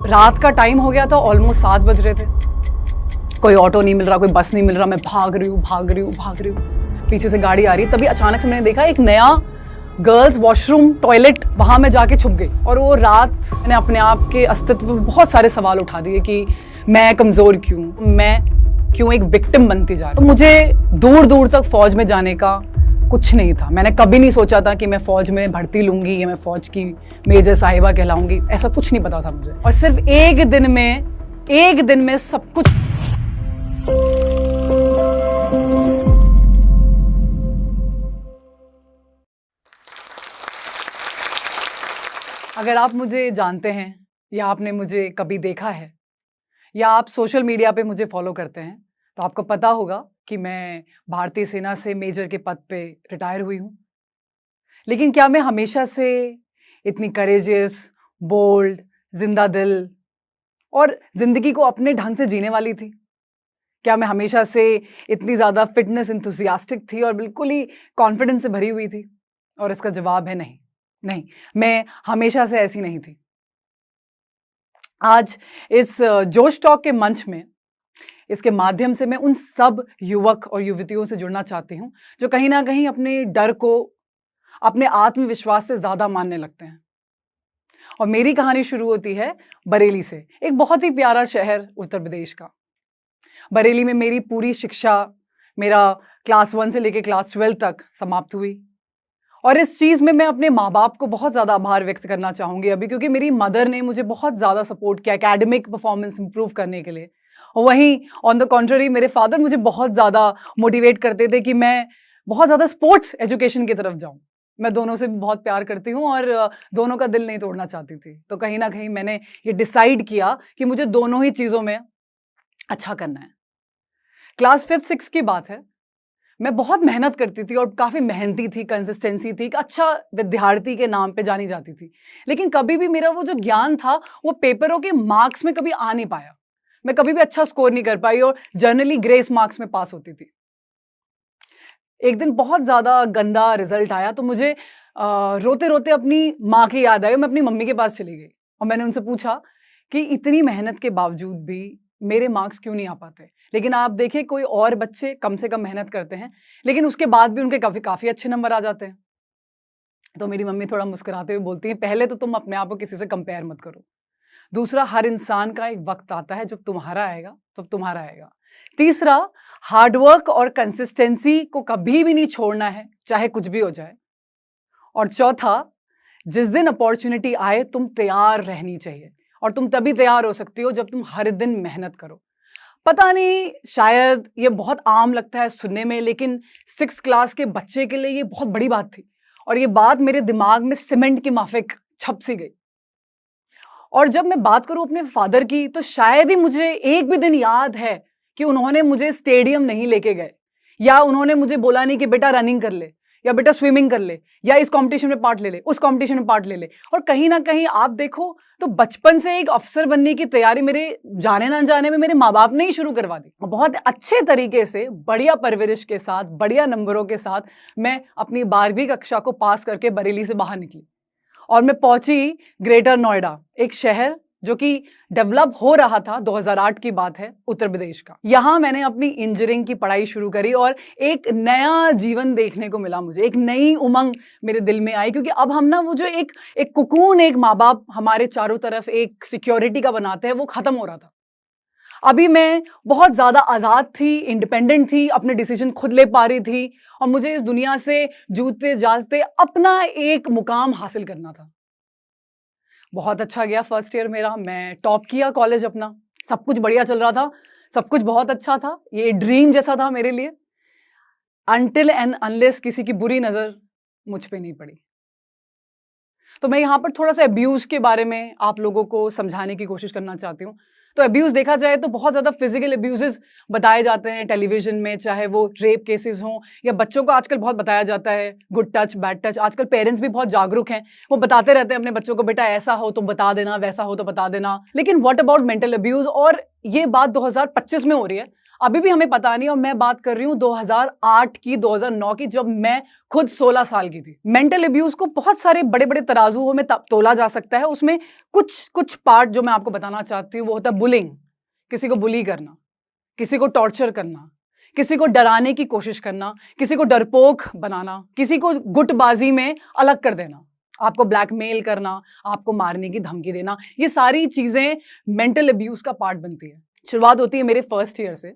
रात का टाइम हो गया था, ऑलमोस्ट 7 बज रहे थे। कोई ऑटो नहीं मिल रहा, कोई बस नहीं मिल रहा। मैं भाग रही हूँ। पीछे से गाड़ी आ रही है। तभी अचानक से मैंने देखा एक नया गर्ल्स वॉशरूम टॉयलेट, वहां मैं जाके छुप गई। और वो रात मैंने अपने आप के अस्तित्व में बहुत सारे सवाल उठा दिए कि मैं कमजोर क्यों, मैं क्यों एक विक्टिम बनती जा रही। तो मुझे दूर दूर तक फौज में जाने का कुछ नहीं था। मैंने कभी नहीं सोचा था कि मैं फौज में भर्ती लूंगी या मैं फौज की मेजर साहिबा कहलाऊंगी, ऐसा कुछ नहीं पता था मुझे। और सिर्फ एक दिन में सब कुछ। अगर आप मुझे जानते हैं या आपने मुझे कभी देखा है या आप सोशल मीडिया पे मुझे फॉलो करते हैं तो आपको पता होगा कि मैं भारतीय सेना से मेजर के पद पे रिटायर हुई हूँ। लेकिन क्या मैं हमेशा से इतनी करेजियस, बोल्ड, जिंदा दिल और जिंदगी को अपने ढंग से जीने वाली थी? क्या मैं हमेशा से इतनी ज़्यादा फिटनेस इंथुसियास्टिक थी और बिल्कुल ही कॉन्फिडेंस से भरी हुई थी? और इसका जवाब है नहीं। नहीं, मैं हमेशा से ऐसी नहीं थी। आज इस जोश टॉक के मंच में, इसके माध्यम से मैं उन सब युवक और युवतियों से जुड़ना चाहती हूँ जो कहीं ना कहीं अपने डर को अपने आत्मविश्वास से ज़्यादा मानने लगते हैं। और मेरी कहानी शुरू होती है बरेली से, एक बहुत ही प्यारा शहर उत्तर प्रदेश का। बरेली में मेरी पूरी शिक्षा, मेरा क्लास 1 से लेकर क्लास 12 तक समाप्त हुई। और इस चीज़ में मैं अपने माँ बाप को बहुत ज़्यादा आभार व्यक्त करना चाहूँगी अभी, क्योंकि मेरी मदर ने मुझे बहुत ज़्यादा सपोर्ट किया एकेडमिक परफॉर्मेंस इंप्रूव करने के लिए। और वहीं ऑन द कॉन्ट्ररी मेरे फादर मुझे बहुत ज़्यादा मोटिवेट करते थे कि मैं बहुत ज़्यादा स्पोर्ट्स एजुकेशन की तरफ जाऊँ। मैं दोनों से भी बहुत प्यार करती हूँ और दोनों का दिल नहीं तोड़ना चाहती थी। तो कहीं ना कहीं मैंने ये डिसाइड किया कि मुझे दोनों ही चीज़ों में अच्छा करना है। क्लास 5-6 की बात है। मैं बहुत मेहनत करती थी और काफ़ी मेहनती थी, कंसिस्टेंसी थी, एक अच्छा विद्यार्थी के नाम पे जानी जाती थी। लेकिन कभी भी मेरा वो जो ज्ञान था वो पेपरों के मार्क्स में कभी आ नहीं पाया। मैं कभी भी अच्छा स्कोर नहीं कर पाई और जनरली ग्रेस मार्क्स में पास होती थी। एक दिन बहुत ज़्यादा गंदा रिजल्ट आया तो मुझे रोते रोते अपनी माँ की याद आई। मैं अपनी मम्मी के पास चली गई और मैंने उनसे पूछा कि इतनी मेहनत के बावजूद भी मेरे मार्क्स क्यों नहीं आ पाते। लेकिन आप देखिए, कोई और बच्चे कम से कम मेहनत करते हैं लेकिन उसके बाद भी उनके काफ़ी अच्छे नंबर आ जाते हैं। तो मेरी मम्मी थोड़ा मुस्कुराते हुए बोलती हैं, पहले तो तुम अपने आप को किसी से कंपेयर मत करो। दूसरा, हर इंसान का एक वक्त आता है जब तुम्हारा आएगा तब तुम्हारा आएगा। तीसरा, हार्डवर्क और कंसिस्टेंसी को कभी भी नहीं छोड़ना है, चाहे कुछ भी हो जाए। और चौथा, जिस दिन अपॉर्चुनिटी आए तुम तैयार रहनी चाहिए। और तुम तभी तैयार हो सकती हो जब तुम हर दिन मेहनत करो। पता नहीं, शायद ये बहुत आम लगता है सुनने में, लेकिन 6 क्लास के बच्चे के लिए ये बहुत बड़ी बात थी। और ये बात मेरे दिमाग में सीमेंट की माफिक छप सी गई। और जब मैं बात करूं अपने फादर की, तो शायद ही मुझे एक भी दिन याद है कि उन्होंने मुझे स्टेडियम नहीं लेके गए, या उन्होंने मुझे बोला नहीं कि बेटा रनिंग कर ले, या बेटा स्विमिंग कर ले, या इस कंपटीशन में पार्ट ले ले, उस कंपटीशन में पार्ट ले ले। और कहीं ना कहीं आप देखो तो बचपन से एक अफसर बनने की तैयारी मेरे जाने ना जाने में मेरे माँ बाप ने ही शुरू करवा दी। बहुत अच्छे तरीके से, बढ़िया परवरिश के साथ, बढ़िया नंबरों के साथ मैं अपनी 12वीं कक्षा को पास करके बरेली से बाहर निकली और मैं पहुंची ग्रेटर नोएडा, एक शहर जो कि डेवलप हो रहा था। 2008 की बात है, उत्तर प्रदेश का। यहाँ मैंने अपनी इंजीनियरिंग की पढ़ाई शुरू करी और एक नया जीवन देखने को मिला मुझे। एक नई उमंग मेरे दिल में आई, क्योंकि अब हम ना वो जो एक कुकून एक माँ बाप हमारे चारों तरफ एक सिक्योरिटी का बनाते हैं, वो खत्म हो रहा था। अभी मैं बहुत ज़्यादा आज़ाद थी, इंडिपेंडेंट थी, अपने डिसीजन खुद ले पा रही थी और मुझे इस दुनिया से जूझते जागते अपना एक मुकाम हासिल करना था। बहुत अच्छा गया फर्स्ट ईयर मेरा। मैं टॉप किया कॉलेज अपना, सब कुछ बढ़िया चल रहा था, सब कुछ बहुत अच्छा था। ये ड्रीम जैसा था मेरे लिए, अनटिल एंड अनलेस किसी की बुरी नज़र मुझ पे नहीं पड़ी। तो मैं यहाँ पर थोड़ा सा अब्यूज़ के बारे में आप लोगों को समझाने की कोशिश करना चाहती हूँ। तो अब्यूज़ देखा जाए तो बहुत ज़्यादा फिजिकल अब्यूज़ेस बताए जाते हैं टेलीविजन में, चाहे वो रेप केसेस हों या बच्चों को आजकल बहुत बताया जाता है गुड टच, बैड टच। आजकल पेरेंट्स भी बहुत जागरूक हैं, वो बताते रहते हैं अपने बच्चों को, बेटा ऐसा हो तो बता देना, वैसा हो तो बता देना। लेकिन व्हाट अबाउट मेंटल अब्यूज़? और ये बात 2025 में हो रही है। अभी भी हमें पता नहीं। और मैं बात कर रही हूँ 2008 की, 2009 की, जब मैं खुद 16 साल की थी। मेंटल अब्यूज को बहुत सारे बड़े बड़े तराजुओं में तोला जा सकता है। उसमें कुछ कुछ पार्ट जो मैं आपको बताना चाहती हूँ वो होता है बुलिंग, किसी को बुली करना, किसी को टॉर्चर करना, किसी को डराने की कोशिश करना, किसी को डरपोक बनाना, किसी को गुटबाजी में अलग कर देना, आपको ब्लैकमेल करना, आपको मारने की धमकी देना। ये सारी चीजें मेंटल अब्यूज का पार्ट बनती है। शुरुआत होती है मेरे फर्स्ट ईयर से।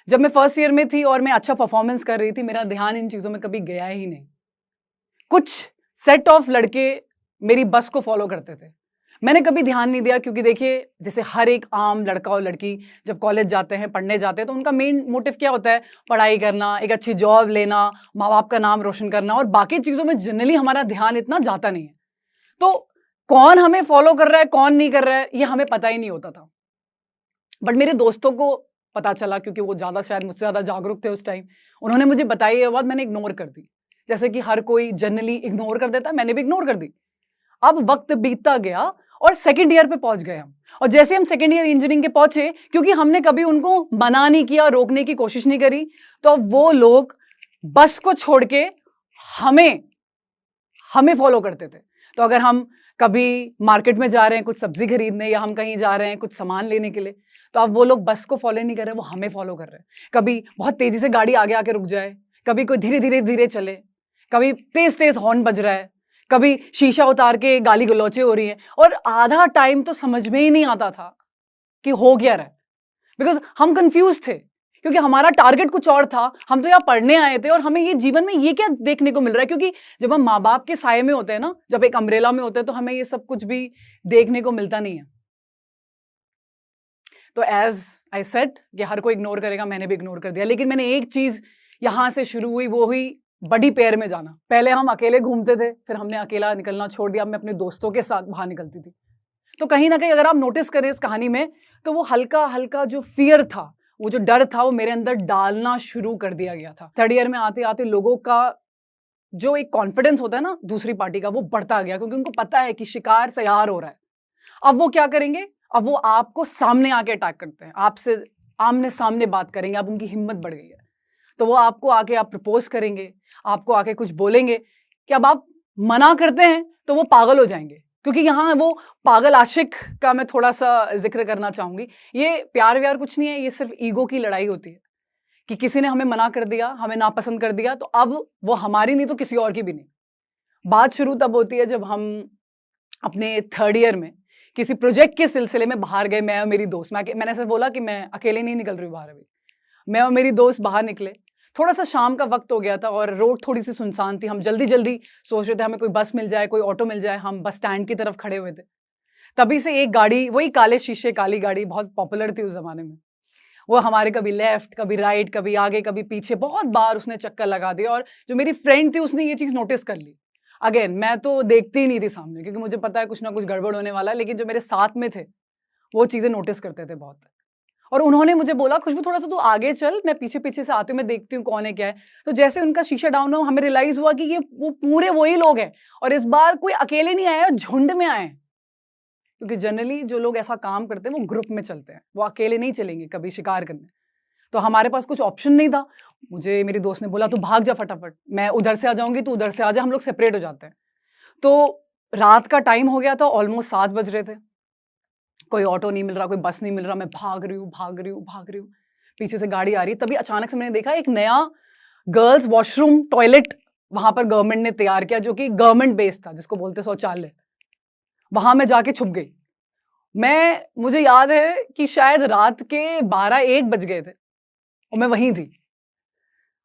जब मैं फर्स्ट ईयर में थी और मैं अच्छा परफॉर्मेंस कर रही थी, मेरा ध्यान इन चीजों में कभी गया ही नहीं। कुछ सेट ऑफ लड़के मेरी बस को फॉलो करते थे, मैंने कभी ध्यान नहीं दिया, क्योंकि देखिए जैसे हर एक आम लड़का और लड़की जब कॉलेज जाते हैं, पढ़ने जाते हैं, तो उनका मेन मोटिव क्या होता है? पढ़ाई करना, एक अच्छी जॉब लेना, माँ बाप का नाम रोशन करना, और बाकी चीज़ों में जनरली हमारा ध्यान इतना जाता नहीं है। तो कौन हमें फॉलो कर रहा है, कौन नहीं कर रहा है, ये हमें पता ही नहीं होता था। बट मेरे दोस्तों को पता चला, क्योंकि वो ज़्यादा शायद मुझसे ज़्यादा जागरूक थे उस टाइम। उन्होंने मुझे बताई ये बात, मैंने इग्नोर कर दी। जैसे कि हर कोई जनरली इग्नोर कर देता है, मैंने भी इग्नोर कर दी। अब वक्त बीतता गया और सेकंड ईयर पे पहुंच गए हम। और जैसे हम सेकंड ईयर इंजीनियरिंग के पहुंचे, क्योंकि हमने कभी उनको मना नहीं किया, रोकने की कोशिश नहीं करी, तो अब वो लोग बस को छोड़ के हमें फॉलो करते थे। तो अगर हम कभी मार्केट में जा रहे हैं कुछ सब्जी खरीदने, या हम कहीं जा रहे हैं कुछ सामान लेने के लिए, तो अब वो लोग बस को फॉलो नहीं कर रहे, वो हमें फॉलो कर रहे हैं। कभी बहुत तेजी से गाड़ी आगे आके रुक जाए, कभी कोई धीरे धीरे धीरे चले, कभी तेज तेज हॉर्न बज रहा है, कभी शीशा उतार के गाली गलौचे हो रही हैं। और आधा टाइम तो समझ में ही नहीं आता था कि हो क्या रहा है, बिकॉज हम कंफ्यूज थे, क्योंकि हमारा टारगेट कुछ और था। हम तो यहाँ पढ़ने आए थे और हमें ये जीवन में ये क्या देखने को मिल रहा है, क्योंकि जब हम माँ बाप के साये में होते हैं ना, जब एक अम्ब्रेला में होते हैं, तो हमें ये सब कुछ भी देखने को मिलता नहीं है। तो एज आई सेड कि हर कोई इग्नोर करेगा, मैंने भी इग्नोर कर दिया। लेकिन मैंने एक चीज यहाँ से शुरू हुई, वो हुई बड़ी पैर में जाना। पहले हम अकेले घूमते थे, फिर हमने अकेला निकलना छोड़ दिया, मैं अपने दोस्तों के साथ बाहर निकलती थी। तो कहीं ना कहीं अगर आप नोटिस करें इस कहानी में, तो वो हल्का हल्का जो फियर था, वो जो डर था, वो मेरे अंदर डालना शुरू कर दिया गया था। थर्ड ईयर में आते आते लोगों का जो एक कॉन्फिडेंस होता है ना दूसरी पार्टी का, वो बढ़ता गया, क्योंकि उनको पता है कि शिकार तैयार हो रहा है। अब वो क्या करेंगे? अब वो आपको सामने आके अटैक करते हैं, आपसे आमने सामने बात करेंगे। अब उनकी हिम्मत बढ़ गई है, तो वो आपको आके आप प्रपोज करेंगे, आपको आके कुछ बोलेंगे कि अब आप मना करते हैं तो वो पागल हो जाएंगे। क्योंकि यहाँ वो पागल आशिक का मैं थोड़ा सा जिक्र करना चाहूंगी। ये प्यार व्यार कुछ नहीं है, ये सिर्फ ईगो की लड़ाई होती है कि किसी ने हमें मना कर दिया, हमें नापसंद कर दिया, तो अब वो हमारी नहीं तो किसी और की भी नहीं। बात शुरू तब होती है जब हम अपने थर्ड ईयर में किसी प्रोजेक्ट के सिलसिले में बाहर गए, मैं और मेरी दोस्त। मैंने ऐसे बोला कि मैं अकेले नहीं निकल रही हूँ बाहर अभी। मैं और मेरी दोस्त बाहर निकले, थोड़ा सा शाम का वक्त हो गया था और रोड थोड़ी सी सुनसान थी। हम जल्दी जल्दी सोच रहे थे हमें कोई बस मिल जाए, कोई ऑटो मिल जाए। हम बस स्टैंड की तरफ खड़े हुए थे, तभी से एक गाड़ी, वही काले शीशे काली गाड़ी, बहुत पॉपुलर थी उस जमाने में, वो हमारे कभी लेफ्ट कभी राइट कभी आगे कभी पीछे बहुत बार उसने चक्कर लगा दिया। और जो मेरी फ्रेंड थी उसने ये चीज़ नोटिस कर ली। अगेन मैं तो देखती ही नहीं थी सामने, क्योंकि मुझे पता है कुछ ना कुछ गड़बड़ होने वाला है, लेकिन जो मेरे साथ में थे वो चीज़ें नोटिस करते थे बहुत। और उन्होंने मुझे बोला, खुशबू थोड़ा सा तू आगे चल, मैं पीछे पीछे से आती हूँ, मैं देखती हूँ कौन है क्या है। तो जैसे उनका शीशा डाउन हुआ, हमें रियलाइज हुआ कि ये वो पूरे वही लोग हैं, और इस बार कोई अकेले नहीं आया, झुंड में आए। क्योंकि जनरली जो लोग ऐसा काम करते हैं वो ग्रुप में चलते हैं, वो अकेले नहीं चलेंगे कभी शिकार करने। तो हमारे पास कुछ ऑप्शन नहीं था। मुझे मेरी दोस्त ने बोला तू भाग जा फटाफट, मैं उधर से आ जाऊंगी, तू उधर से आ जा, हम लोग सेपरेट हो जाते हैं। तो रात का टाइम हो गया था, ऑलमोस्ट 7 बज रहे थे, कोई ऑटो नहीं मिल रहा, कोई बस नहीं मिल रहा। मैं भाग रही हूँ, पीछे से गाड़ी आ रही है। तभी अचानक से मैंने देखा एक नया गर्ल्स वॉशरूम टॉयलेट वहां पर गवर्नमेंट ने तैयार किया, जो कि गवर्नमेंट बेस्ड था, जिसको बोलते शौचालय। वहां मैं जाके छुप गई। मुझे याद है कि शायद रात के 12-1 बज गए थे और मैं वहीं थी।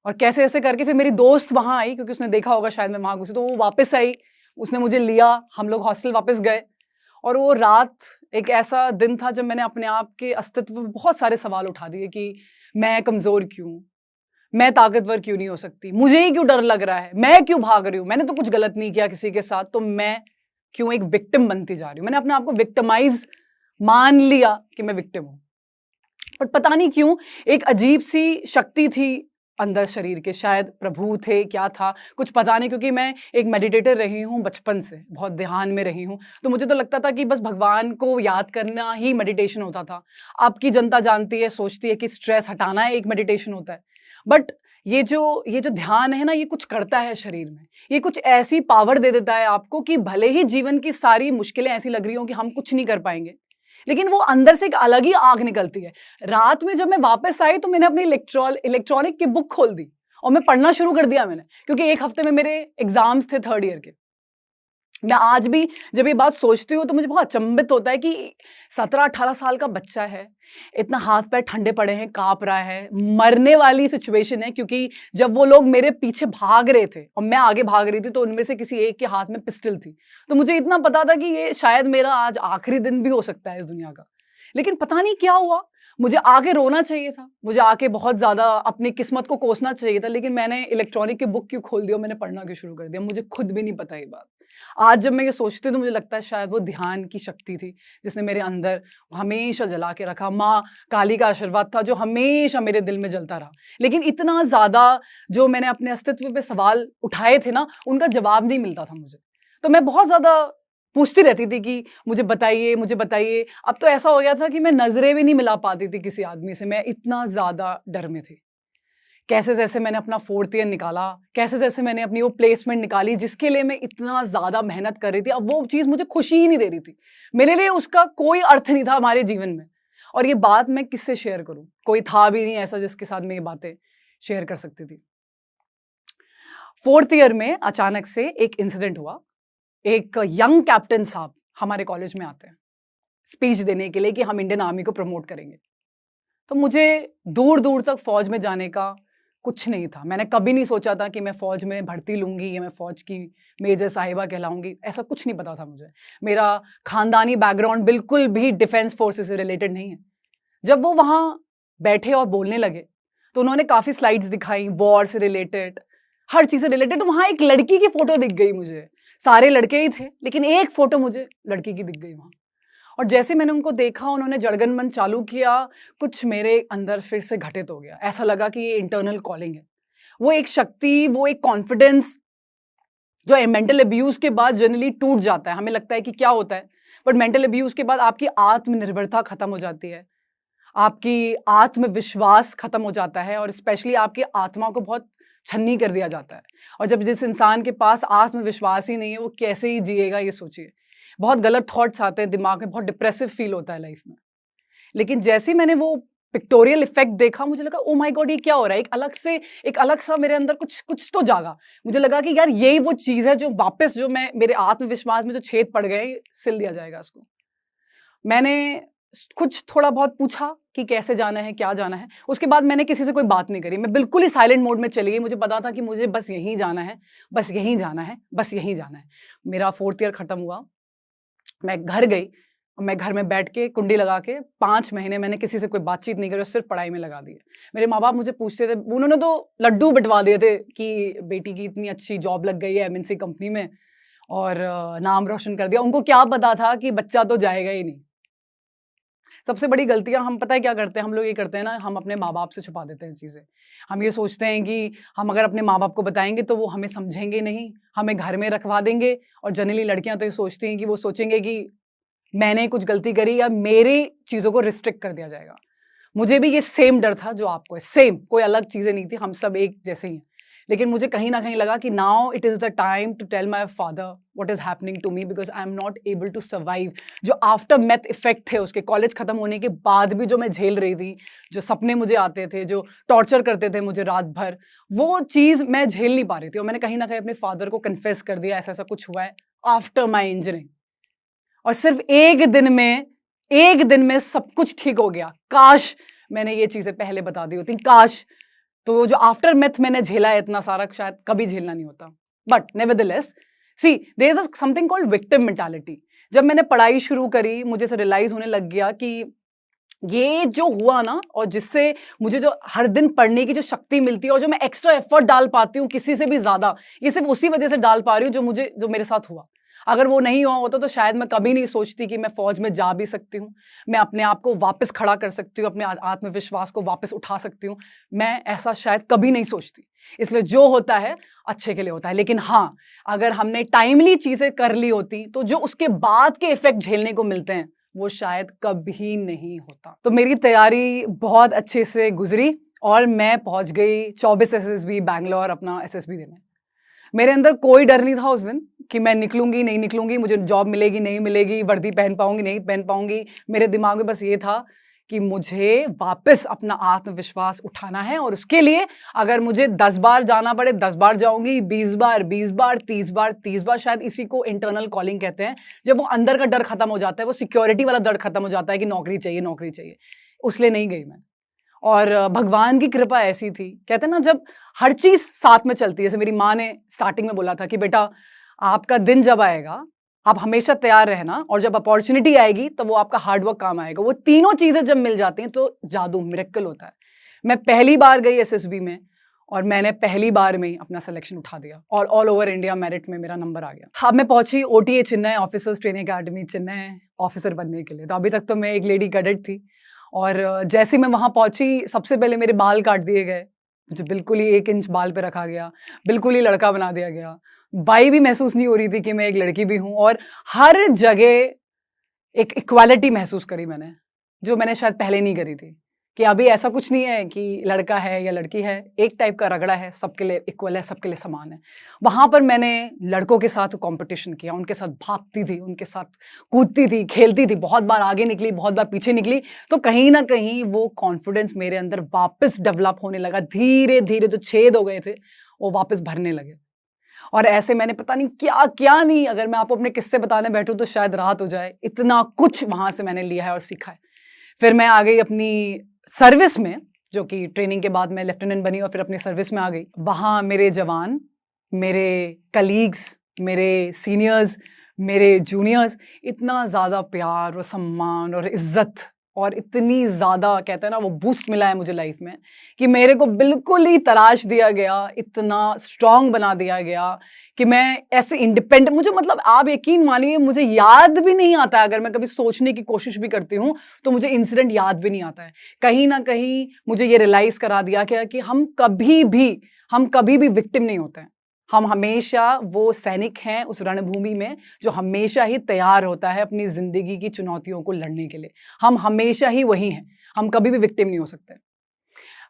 और कैसे ऐसे करके फिर मेरी दोस्त वहां आई, क्योंकि उसने देखा होगा शायद मैं वहां घुसी, तो वो वापस आई, उसने मुझे लिया, हम लोग हॉस्टल वापस गए। और वो रात एक ऐसा दिन था जब मैंने अपने आप के अस्तित्व पर बहुत सारे सवाल उठा दिए कि मैं कमजोर क्यों, मैं ताकतवर क्यों नहीं हो सकती, मुझे ही क्यों डर लग रहा है, मैं क्यों भाग रही हूँ, मैंने तो कुछ गलत नहीं किया किसी के साथ, तो मैं क्यों एक विक्टिम बनती जा रही हूँ। मैंने अपने आप को विक्टिमाइज मान लिया कि मैं विक्टिम हूँ। बट पता नहीं क्यों एक अजीब सी शक्ति थी अंदर शरीर के, शायद प्रभु थे, क्या था कुछ पता नहीं, क्योंकि मैं एक मेडिटेटर रही हूँ बचपन से, बहुत ध्यान में रही हूँ, तो मुझे तो लगता था कि बस भगवान को याद करना ही मेडिटेशन होता था। अब की जनता जानती है, सोचती है कि स्ट्रेस हटाना है एक मेडिटेशन होता है, बट ये जो ध्यान है ना, ये कुछ करता है शरीर में, ये कुछ ऐसी पावर दे देता है आपको कि भले ही जीवन की सारी मुश्किलें ऐसी लग रही हो कि हम कुछ नहीं कर पाएंगे, लेकिन वो अंदर से एक अलग ही आग निकलती है। रात में जब मैं वापस आई तो मैंने अपनी इलेक्ट्रॉनिक की बुक खोल दी और मैं पढ़ना शुरू कर दिया मैंने, क्योंकि एक हफ्ते में मेरे एग्जाम्स थे 3rd ईयर के। मैं आज भी जब ये बात सोचती हूँ तो मुझे बहुत अचंभित होता है कि 17-18 साल का बच्चा है, इतना हाथ पैर ठंडे पड़े हैं, कांप रहा है, मरने वाली सिचुएशन है, क्योंकि जब वो लोग मेरे पीछे भाग रहे थे और मैं आगे भाग रही थी तो उनमें से किसी एक के हाथ में पिस्टल थी। तो मुझे इतना पता था कि ये शायद मेरा आज आखिरी दिन भी हो सकता है इस दुनिया का। लेकिन पता नहीं क्या हुआ, मुझे आके रोना चाहिए था, मुझे आके बहुत ज़्यादा अपनी किस्मत को कोसना चाहिए था, लेकिन मैंने इलेक्ट्रॉनिक की बुक क्यों खोल दी और मैंने पढ़ना क्यों शुरू कर दिया, मुझे खुद भी नहीं पता ये बात। आज जब मैं ये सोचती हूँ तो मुझे लगता है शायद वो ध्यान की शक्ति थी जिसने मेरे अंदर हमेशा जला के रखा। माँ काली का आशीर्वाद था जो हमेशा मेरे दिल में जलता रहा। लेकिन इतना ज़्यादा जो मैंने अपने अस्तित्व पे सवाल उठाए थे ना, उनका जवाब नहीं मिलता था मुझे। तो मैं बहुत ज़्यादा पूछती रहती थी कि मुझे बताइए, मुझे बताइए। अब तो ऐसा हो गया था कि मैं नज़रें भी नहीं मिला पाती थी किसी आदमी से, मैं इतना ज़्यादा डर में थी। कैसे जैसे मैंने अपना 4th ईयर निकाला, कैसे जैसे मैंने अपनी वो प्लेसमेंट निकाली जिसके लिए मैं इतना ज़्यादा मेहनत कर रही थी। अब वो चीज़ मुझे खुशी ही नहीं दे रही थी, मेरे लिए उसका कोई अर्थ नहीं था हमारे जीवन में। और ये बात मैं किससे शेयर करूँ, कोई था भी नहीं ऐसा जिसके साथ मैं ये बातें शेयर कर सकती थी। 4th ईयर में अचानक से एक इंसिडेंट हुआ। एक यंग कैप्टन साहब हमारे कॉलेज में आते हैं स्पीच देने के लिए कि हम इंडियन आर्मी को प्रमोट करेंगे। तो मुझे दूर दूर तक फौज में जाने का कुछ नहीं था। मैंने कभी नहीं सोचा था कि मैं फौज में भर्ती लूंगी या मैं फौज की मेजर साहिबा कहलाऊंगी, ऐसा कुछ नहीं पता था मुझे। मेरा खानदानी बैकग्राउंड बिल्कुल भी डिफेंस फोर्सेस से रिलेटेड नहीं है। जब वो वहाँ बैठे और बोलने लगे तो उन्होंने काफ़ी स्लाइड्स दिखाई वॉर से रिलेटेड, हर चीज़ से रिलेटेड। वहाँ एक लड़की की फ़ोटो दिख गई मुझे, सारे लड़के ही थे लेकिन एक फ़ोटो मुझे लड़की की दिख गई वहाँ। और जैसे मैंने उनको देखा, उन्होंने जड़गन चालू किया, कुछ मेरे अंदर फिर से घटित हो गया। ऐसा लगा कि ये इंटरनल कॉलिंग है, वो एक शक्ति, वो एक कॉन्फिडेंस जो मेंटल अब्यूज़ के बाद जनरली टूट जाता है। हमें लगता है कि क्या होता है, बट मेंटल अब्यूज़ के बाद आपकी आत्मनिर्भरता खत्म हो जाती है, आपकी आत्मविश्वास खत्म हो जाता है और स्पेशली आपकी आत्मा को बहुत छन्नी कर दिया जाता है। और जब जिस इंसान के पास आत्मविश्वास ही नहीं है, वो कैसे ही जिएगा ये सोचिए। बहुत गलत थॉट्स आते हैं दिमाग में, बहुत डिप्रेसिव फील होता है लाइफ में। लेकिन जैसे ही मैंने वो पिक्टोरियल इफेक्ट देखा, मुझे लगा ओ माय गॉड, ये क्या हो रहा है। एक अलग सा मेरे अंदर कुछ तो जागा। मुझे लगा कि यार यही वो चीज़ है जो वापस, जो मैं मेरे आत्मविश्वास में जो छेद पड़ गए, सिल दिया जाएगा इसको। मैंने कुछ थोड़ा बहुत पूछा कि कैसे जाना है, क्या जाना है। उसके बाद मैंने किसी से कोई बात नहीं करी, मैं बिल्कुल ही साइलेंट मोड में चली गई। मुझे पता था कि मुझे बस यहीं जाना है, बस यहीं जाना है, बस यहीं जाना है। मेरा 4th ईयर खत्म हुआ, मैं घर गई। मैं घर में बैठ के कुंडी लगा के 5 महीने मैंने किसी से कोई बातचीत नहीं करी और सिर्फ पढ़ाई में लगा दिए। मेरे माँ बाप मुझे पूछते थे, उन्होंने तो लड्डू बंटवा दिए थे कि बेटी की इतनी अच्छी जॉब लग गई है MNC कंपनी में और नाम रोशन कर दिया। उनको क्या पता था कि बच्चा तो जाएगा ही नहीं। सबसे बड़ी गलतियाँ हम पता है क्या करते हैं, हम लोग ये करते हैं ना, हम अपने माँ बाप से छुपा देते हैं चीज़ें। हम ये सोचते हैं कि हम अगर अपने माँ बाप को बताएंगे तो वो हमें समझेंगे नहीं, हमें घर में रखवा देंगे। और जनरली लड़कियां तो ये सोचती हैं कि वो सोचेंगे कि मैंने कुछ गलती करी या मेरी चीज़ों को रिस्ट्रिक्ट कर दिया जाएगा। मुझे भी ये सेम डर था जो आपको है, सेम, कोई अलग चीज़ें नहीं थी, हम सब एक जैसे ही हैं। लेकिन मुझे कहीं ना कहीं लगा कि now it is the time to tell my father what is happening to me, because I am not able to survive. जो आफ्टर मैथ इफेक्ट थे उसके, कॉलेज खत्म होने के बाद भी जो मैं झेल रही थी, जो सपने मुझे आते थे, जो टॉर्चर करते थे मुझे रात भर, वो चीज़ मैं झेल नहीं पा रही थी। और मैंने कहीं ना कहीं अपने फादर को कन्फेस कर दिया ऐसा ऐसा कुछ हुआ है आफ्टर माई इंजरिंग। और सिर्फ एक दिन में सब कुछ ठीक हो गया। काश मैंने ये चीज़ें पहले बता दी होती, काश। तो जो आफ्टर मैथ मैंने झेला है इतना सारा, शायद कभी झेलना नहीं होता। But nevertheless, see there is something called victim mentality. जब मैंने पढ़ाई शुरू करी, मुझे ऐसे रियलाइज होने लग गया कि ये जो हुआ ना, और जिससे मुझे जो हर दिन पढ़ने की जो शक्ति मिलती है और जो मैं एक्स्ट्रा एफर्ट डाल पाती हूँ किसी से भी ज़्यादा, ये सिर्फ उसी वजह से डाल पा रही हूँ जो मेरे साथ हुआ। अगर वो नहीं हुआ होता तो शायद मैं कभी नहीं सोचती कि मैं फौज में जा भी सकती हूँ, मैं अपने आप को वापस खड़ा कर सकती हूँ, अपने आत्मविश्वास को वापस उठा सकती हूँ। मैं ऐसा शायद कभी नहीं सोचती। इसलिए जो होता है अच्छे के लिए होता है। लेकिन हाँ, अगर हमने टाइमली चीजें कर ली होती तो जो उसके बाद के इफेक्ट झेलने को मिलते हैं वो शायद कभी नहीं होता। तो मेरी तैयारी बहुत अच्छे से गुजरी और मैं पहुंच गई 24 SSB बैंगलोर अपना SSB देने। मेरे अंदर कोई डर नहीं था उस दिन कि मैं निकलूंगी नहीं निकलूंगी, मुझे जॉब मिलेगी नहीं मिलेगी, वर्दी पहन पाऊंगी नहीं पहन पाऊंगी। मेरे दिमाग में बस ये था कि मुझे वापस अपना आत्मविश्वास उठाना है और उसके लिए अगर मुझे 10 बार जाना पड़े 10 बार जाऊंगी, 20 बार 20 बार, 30 बार 30 बार। शायद इसी को इंटरनल कॉलिंग कहते हैं, जब वो अंदर का डर खत्म हो जाता है, वो सिक्योरिटी वाला डर खत्म हो जाता है कि नौकरी चाहिए नौकरी चाहिए। उसलिए नहीं गई मैं। और भगवान की कृपा ऐसी थी, कहते हैं ना जब हर चीज साथ में चलती है। जैसे मेरी माँ ने स्टार्टिंग में बोला था कि बेटा आपका दिन जब आएगा आप हमेशा तैयार रहना, और जब अपॉर्चुनिटी आएगी तो वो आपका हार्डवर्क काम आएगा। वो तीनों चीजें जब मिल जाती हैं तो जादू मिरेकल होता है। मैं पहली बार गई SSB में और मैंने पहली बार में ही अपना सिलेक्शन उठा दिया और ऑल ओवर इंडिया मेरिट में मेरा नंबर आ गया। अब मैं पहुंची OTA Chennai, officers training academy Chennai, officer बनने के लिए। तो अभी तक तो मैं एक लेडी कैडेट थी और जैसे मैं वहां पहुंची सबसे पहले मेरे बाल काट दिए गए, मुझे बिल्कुल ही 1 इंच बाल पे रखा गया, बिल्कुल ही लड़का बना दिया गया। वाई भी महसूस नहीं हो रही थी कि मैं एक लड़की भी हूँ। और हर जगह एक इक्वालिटी महसूस करी मैंने, जो मैंने शायद पहले नहीं करी थी। कि अभी ऐसा कुछ नहीं है कि लड़का है या लड़की है, एक टाइप का रगड़ा है, सबके लिए इक्वल है, सबके लिए समान है। वहां पर मैंने लड़कों के साथ कंपटीशन किया, उनके साथ भागती थी, उनके साथ कूदती थी, खेलती थी, बहुत बार आगे निकली, बहुत बार पीछे निकली। तो कहीं ना कहीं वो कॉन्फिडेंस मेरे अंदर वापस डेवलप होने लगा। धीरे धीरे जो छेद हो गए थे वो वापस भरने लगे। और ऐसे मैंने पता नहीं क्या क्या नहीं, अगर मैं आपको अपने किस्से बताने बैठूं तो शायद रात हो जाए, इतना कुछ वहां से मैंने लिया है और सीखा है। फिर मैं आ गई अपनी सर्विस में, जो कि ट्रेनिंग के बाद मैं लेफ्टिनेंट बनी और फिर अपनी सर्विस में आ गई। वहाँ मेरे जवान, मेरे कलीग्स, मेरे सीनियर्स, मेरे जूनियर्स, इतना ज़्यादा प्यार और सम्मान और इज्जत और इतनी ज़्यादा कहते हैं ना वो बूस्ट मिला है मुझे लाइफ में कि मेरे को बिल्कुल ही तराश दिया गया, इतना स्ट्रांग बना दिया गया कि मैं ऐसे इंडिपेंडेंट, मुझे मतलब आप यकीन मानिए मुझे याद भी नहीं आता है। अगर मैं कभी सोचने की कोशिश भी करती हूँ तो मुझे इंसिडेंट याद भी नहीं आता है। कहीं ना कहीं मुझे ये रियलाइज करा दिया गया कि हम कभी भी विक्टिम नहीं होते हैं। हम हमेशा वो सैनिक हैं उस रणभूमि में जो हमेशा ही तैयार होता है अपनी जिंदगी की चुनौतियों को लड़ने के लिए। हम हमेशा ही वही हैं, हम कभी भी विक्टिम नहीं हो सकते।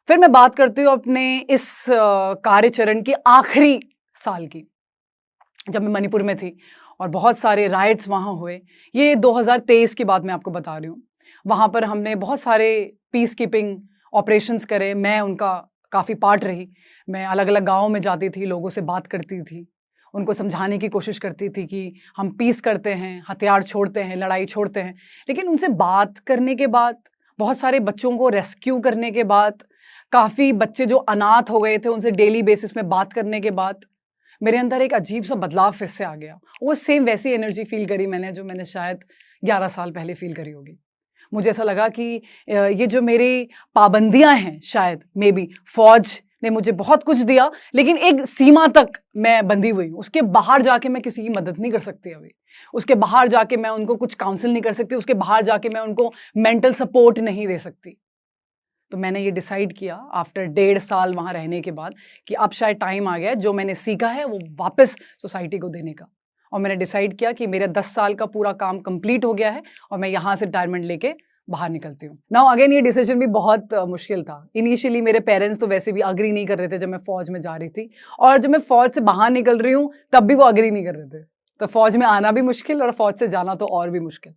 फिर मैं बात करती हूँ अपने इस कार्यचरण के आखिरी साल की, जब मैं मणिपुर में थी और बहुत सारे राइट्स वहाँ हुए। ये 2023 की बात मैं आपको बता रही हूँ। वहाँ पर हमने बहुत सारे पीस कीपिंग ऑपरेशंस करे, मैं उनका काफ़ी पार्ट रही। मैं अलग अलग गाँव में जाती थी, लोगों से बात करती थी, उनको समझाने की कोशिश करती थी कि हम पीस करते हैं, हथियार छोड़ते हैं, लड़ाई छोड़ते हैं। लेकिन उनसे बात करने के बाद, बहुत सारे बच्चों को रेस्क्यू करने के बाद, काफ़ी बच्चे जो अनाथ हो गए थे उनसे डेली बेसिस में बात करने के बाद मेरे अंदर एक अजीब सा बदलाव फिर से आ गया। वो सेम वैसी एनर्जी फील करी मैंने जो मैंने शायद 11 साल पहले फील करी होगी। मुझे ऐसा लगा कि ये जो मेरी पाबंदियां हैं, शायद मे बी फौज ने मुझे बहुत कुछ दिया लेकिन एक सीमा तक मैं बंधी हुई हूँ। उसके बाहर जाके मैं किसी की मदद नहीं कर सकती अभी, उसके बाहर जाके मैं उनको कुछ काउंसिल नहीं कर सकती, उसके बाहर जाके मैं उनको मेंटल सपोर्ट नहीं दे सकती। तो मैंने ये डिसाइड किया आफ्टर 1.5 साल वहाँ रहने के बाद कि अब शायद टाइम आ गया है जो मैंने सीखा है वो वापस सोसाइटी को देने का। और मैंने डिसाइड किया कि मेरा 10 साल का पूरा काम कंप्लीट हो गया है और मैं यहाँ से रिटायरमेंट लेके बाहर निकलती हूँ। नाउ अगेन ये डिसीजन भी बहुत मुश्किल था। इनिशियली मेरे पेरेंट्स तो वैसे भी अग्री नहीं कर रहे थे जब मैं फौज में जा रही थी, और जब मैं फौज से बाहर निकल रही हूँ तब भी वो अग्री नहीं कर रहे थे। तो फौज में आना भी मुश्किल और फौज से जाना तो और भी मुश्किल।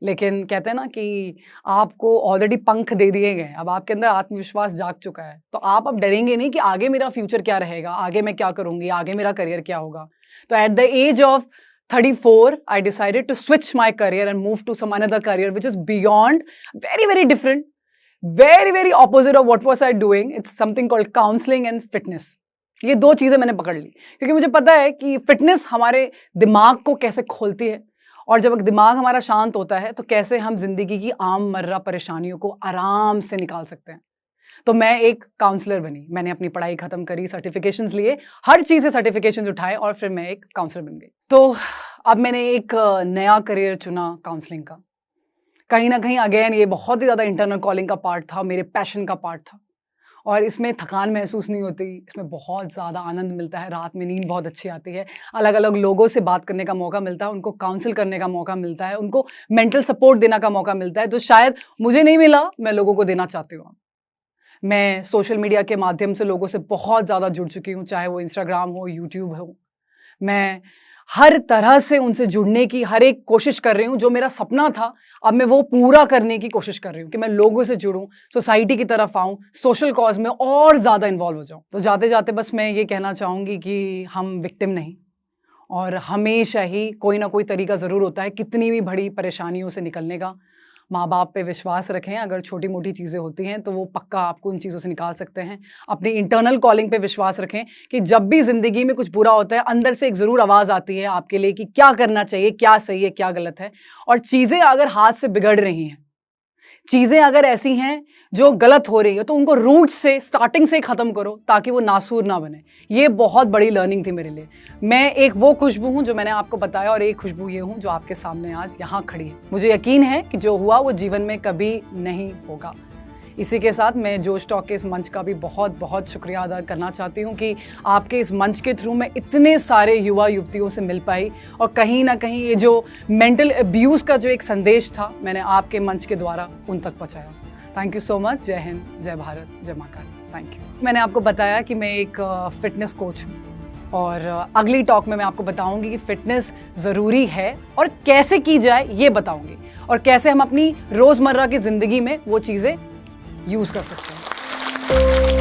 लेकिन कहते हैं ना कि आपको ऑलरेडी पंख दे दिए गए, अब आपके अंदर आत्मविश्वास जाग चुका है, तो आप अब डरेंगे नहीं कि आगे मेरा फ्यूचर क्या रहेगा, आगे मैं क्या करूंगी, आगे मेरा करियर क्या होगा। तो at the age of 34 I decided to switch my career and move to some another career which is beyond, very different, very opposite of what was I doing. It's something called counseling and fitness. ये दो चीजें मैंने पकड़ ली क्योंकि मुझे पता है कि फिटनेस हमारे दिमाग को कैसे खोलती है, और जब दिमाग हमारा शांत होता है तो कैसे हम जिंदगी की आम मर्रा परेशानियों को आराम से निकाल सकते हैं। तो मैं एक काउंसलर बनी। मैंने अपनी पढ़ाई खत्म करी, सर्टिफिकेशंस लिए, हर चीज़ से सर्टिफिकेशंस उठाए और फिर मैं एक काउंसलर बन गई। तो अब मैंने एक नया करियर चुना काउंसलिंग का। कहीं ना कहीं अगेन ये बहुत ही ज़्यादा इंटरनल कॉलिंग का पार्ट था, मेरे पैशन का पार्ट था, और इसमें थकान महसूस नहीं होती, इसमें बहुत ज़्यादा आनंद मिलता है, रात में नींद बहुत अच्छी आती है, अलग अलग लोगों से बात करने का मौका मिलता है, उनको काउंसिल करने का मौका मिलता है, उनको मेंटल सपोर्ट देने का मौका मिलता है, जो शायद मुझे नहीं मिला, मैं लोगों को देना चाहती हूँ। मैं सोशल मीडिया के माध्यम से लोगों से बहुत ज़्यादा जुड़ चुकी हूँ, चाहे वो इंस्टाग्राम हो, यूट्यूब हो। मैं हर तरह से उनसे जुड़ने की हर एक कोशिश कर रही हूँ। जो मेरा सपना था, अब मैं वो पूरा करने की कोशिश कर रही हूँ कि मैं लोगों से जुड़ूँ, सोसाइटी की तरफ आऊँ, सोशल कॉज में और ज़्यादा इन्वॉल्व हो जाऊँ। तो जाते जाते बस मैं ये कहना चाहूँगी कि हम विक्टिम नहीं, और हमेशा ही कोई ना कोई तरीका ज़रूर होता है कितनी भी बड़ी परेशानियों से निकलने का। माँ बाप पे विश्वास रखें, अगर छोटी मोटी चीज़ें होती हैं तो वो पक्का आपको उन चीज़ों से निकाल सकते हैं। अपनी इंटरनल कॉलिंग पे विश्वास रखें कि जब भी ज़िंदगी में कुछ बुरा होता है, अंदर से एक ज़रूर आवाज़ आती है आपके लिए कि क्या करना चाहिए, क्या सही है, क्या गलत है। और चीज़ें अगर हाथ से बिगड़ रही हैं, चीज़ें अगर ऐसी हैं जो गलत हो रही है, तो उनको रूट से, स्टार्टिंग से ही ख़त्म करो ताकि वो नासूर ना बने। ये बहुत बड़ी लर्निंग थी मेरे लिए। मैं एक वो खुशबू हूँ जो मैंने आपको बताया, और एक खुशबू ये हूँ जो आपके सामने आज यहाँ खड़ी है। मुझे यकीन है कि जो हुआ वो जीवन में कभी नहीं होगा। इसी के साथ मैं जोश टॉक के इस मंच का भी बहुत बहुत शुक्रिया अदा करना चाहती हूँ कि आपके इस मंच के थ्रू मैं इतने सारे युवा युवतियों से मिल पाई, और कहीं ना कहीं ये जो मेंटल अब्यूज़ का जो एक संदेश था, मैंने आपके मंच के द्वारा उन तक पहुँचाया। Thank you so much. जय हिंद, जय भारत, जय माँ काली। Thank you. मैंने आपको बताया कि मैं एक फिटनेस कोच हूँ, और अगली टॉक में मैं आपको बताऊंगी कि फिटनेस ज़रूरी है और कैसे की जाए ये बताऊंगी, और कैसे हम अपनी रोज़मर्रा की ज़िंदगी में वो चीज़ें यूज़ कर सकते हैं।